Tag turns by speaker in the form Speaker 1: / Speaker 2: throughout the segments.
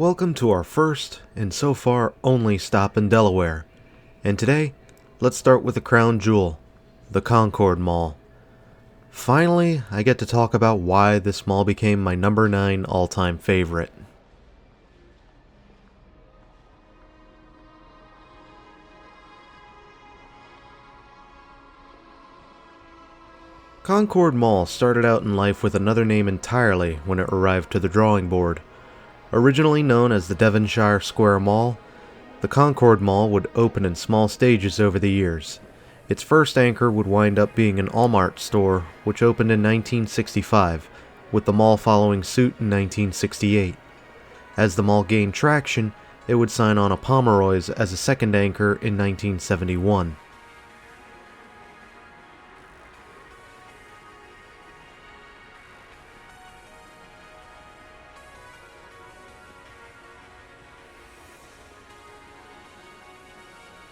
Speaker 1: Welcome to our first, and so far only stop in Delaware. And today, let's start with the crown jewel, the Concord Mall. Finally, I get to talk about why this mall became my number 9 all-time favorite. Concord Mall started out in life with another name entirely when it arrived to the drawing board. Originally known as the Devonshire Square Mall, the Concord Mall would open in small stages over the years. Its first anchor would wind up being an Walmart store, which opened in 1965, with the mall following suit in 1968. As the mall gained traction, it would sign on a Pomeroy's as a second anchor in 1971.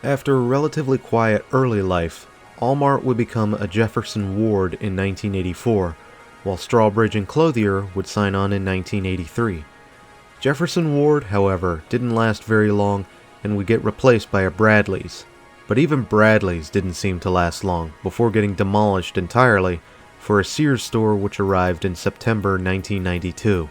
Speaker 1: After a relatively quiet early life, Walmart would become a Jefferson Ward in 1984, while Strawbridge and Clothier would sign on in 1983. Jefferson Ward, however, didn't last very long and would get replaced by a Bradley's. But even Bradley's didn't seem to last long, before getting demolished entirely for a Sears store which arrived in September 1992.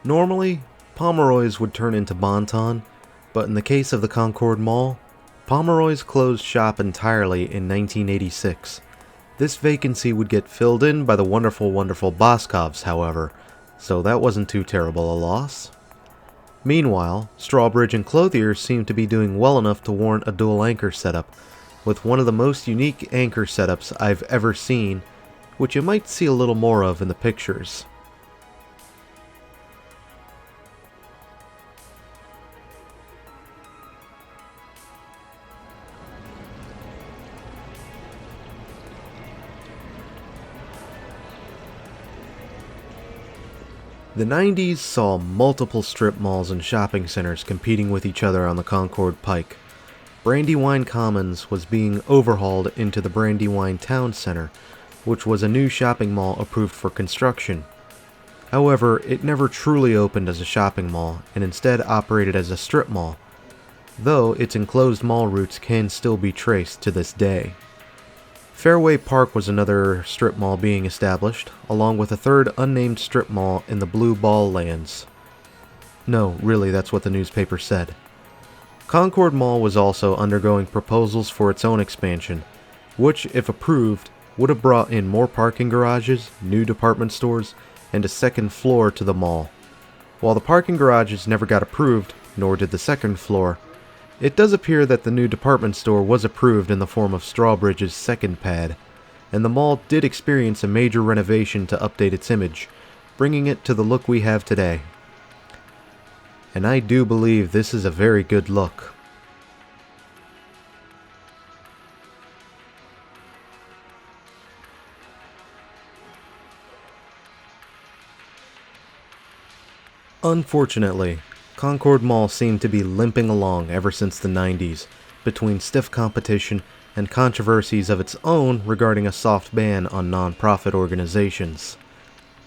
Speaker 1: Normally, Pomeroy's would turn into Bon-Ton, but in the case of the Concord Mall, Pomeroy's closed shop entirely in 1986. This vacancy would get filled in by the wonderful Boscovs, however, so that wasn't too terrible a loss. Meanwhile, Strawbridge and Clothier seemed to be doing well enough to warrant a dual anchor setup, with one of the most unique anchor setups I've ever seen, which you might see a little more of in the pictures. The 90s saw multiple strip malls and shopping centers competing with each other on the Concord Pike. Brandywine Commons was being overhauled into the Brandywine Town Center, which was a new shopping mall approved for construction. However, it never truly opened as a shopping mall and instead operated as a strip mall, though its enclosed mall routes can still be traced to this day. Fairway Park was another strip mall being established, along with a third unnamed strip mall in the Blue Ball Lands. No, really, that's what the newspaper said. Concord Mall was also undergoing proposals for its own expansion, which, if approved, would have brought in more parking garages, new department stores, and a second floor to the mall. While the parking garages never got approved, nor did the second floor, it does appear that the new department store was approved in the form of Strawbridge's second pad, and the mall did experience a major renovation to update its image, bringing it to the look we have today. And I do believe this is a very good look. Unfortunately, Concord Mall seemed to be limping along ever since the 90s, between stiff competition and controversies of its own regarding a soft ban on non-profit organizations.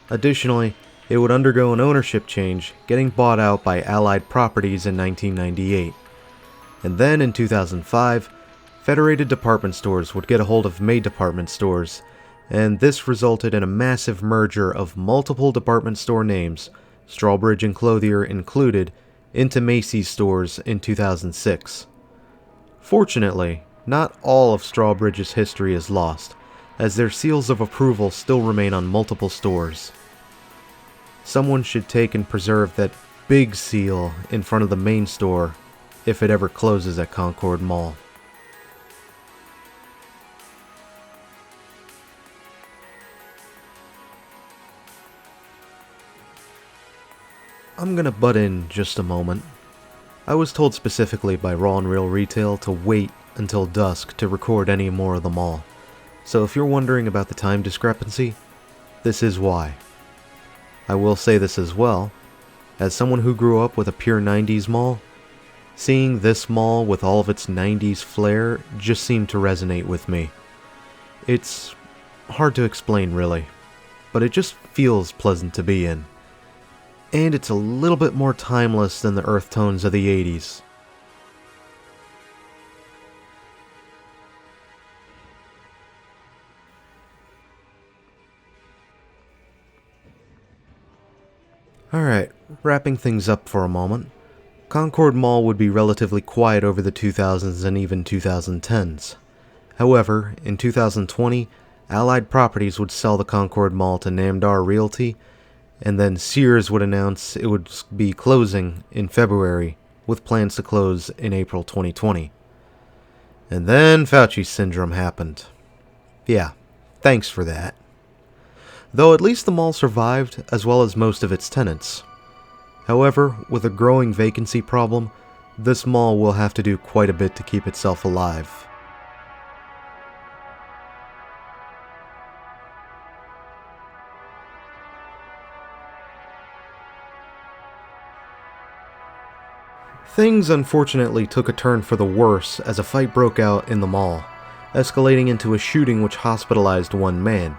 Speaker 1: Additionally, it would undergo an ownership change, getting bought out by Allied Properties in 1998. And then in 2005, Federated Department Stores would get a hold of May Department Stores, and this resulted in a massive merger of multiple department store names, Strawbridge and Clothier included, into Macy's stores in 2006. Fortunately, not all of Strawbridge's history is lost, as their seals of approval still remain on multiple stores. Someone should take and preserve that big seal in front of the main store if it ever closes at Concord Mall. I'm gonna butt in just a moment. I was told specifically by Raw and Real Retail to wait until dusk to record any more of the mall, so if you're wondering about the time discrepancy, this is why. I will say this as well, as someone who grew up with a pure 90s mall, Seeing this mall with all of its 90s flair just seemed to resonate with me. It's hard to explain really, but it just feels pleasant to be in. And it's a little bit more timeless than the earth tones of the 80s. Alright, wrapping things up for a moment. Concord Mall would be relatively quiet over the 2000s and even 2010s. However, in 2020, Allied Properties would sell the Concord Mall to Namdar Realty, and then Sears would announce it would be closing in February, with plans to close in April 2020. And then Fauci syndrome happened. Yeah, thanks for that. Though at least the mall survived, as well as most of its tenants. However, with a growing vacancy problem, this mall will have to do quite a bit to keep itself alive. Things unfortunately took a turn for the worse as a fight broke out in the mall, escalating into a shooting which hospitalized one man.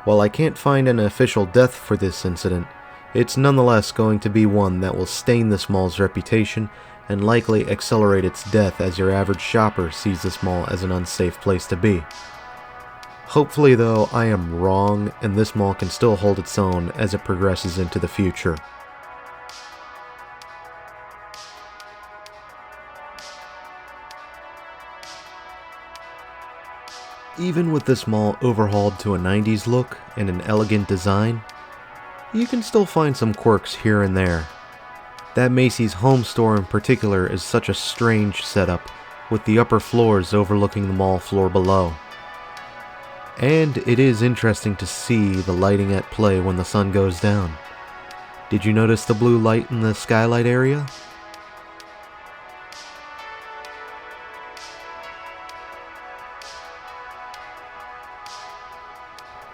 Speaker 1: While I can't find an official death for this incident, it's nonetheless going to be one that will stain this mall's reputation and likely accelerate its death as your average shopper sees this mall as an unsafe place to be. Hopefully though, I am wrong and this mall can still hold its own as it progresses into the future. Even with this mall overhauled to a 90s look and an elegant design, you can still find some quirks here and there. That Macy's home store in particular is such a strange setup, with the upper floors overlooking the mall floor below. And it is interesting to see the lighting at play when the sun goes down. Did you notice the blue light in the skylight area?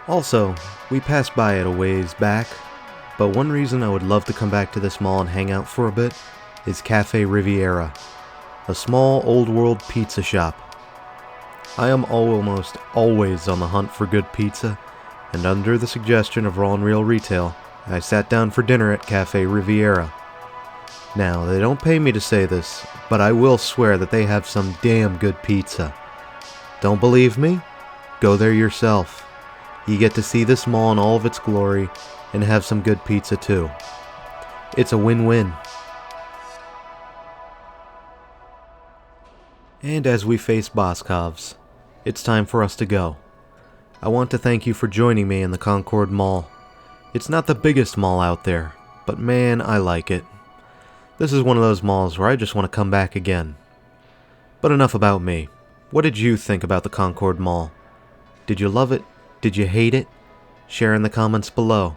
Speaker 1: Also, we passed by it a ways back, but one reason I would love to come back to this mall and hang out for a bit is Cafe Riviera, a small old-world pizza shop. I am almost always on the hunt for good pizza, and under the suggestion of Raw and Real Retail, I sat down for dinner at Cafe Riviera. Now, they don't pay me to say this, but I will swear that they have some damn good pizza. Don't believe me? Go there yourself. You get to see this mall in all of its glory, and have some good pizza too. It's a win-win. And as we face Boscov's, it's time for us to go. I want to thank you for joining me in the Concord Mall. It's not the biggest mall out there, but man, I like it. This is one of those malls where I just want to come back again. But enough about me. What did you think about the Concord Mall? Did you love it? Did you hate it? Share in the comments below.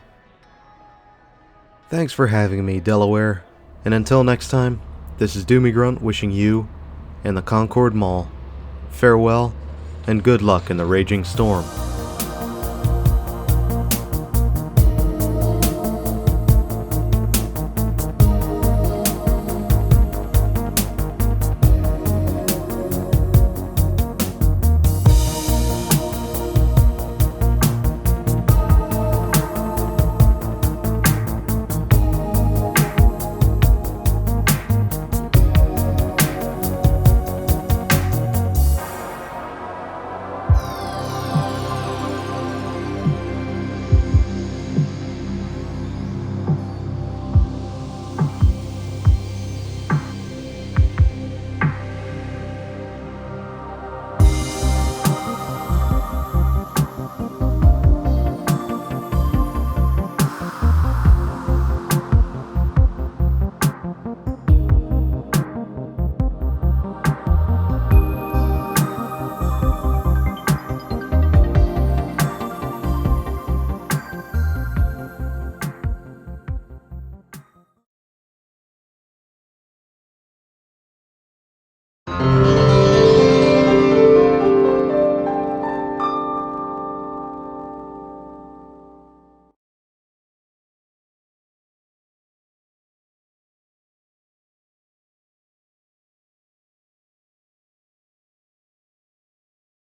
Speaker 1: Thanks for having me, Delaware. And until next time, this is Doomie Grunt wishing you and the Concord Mall farewell and good luck in the raging storm.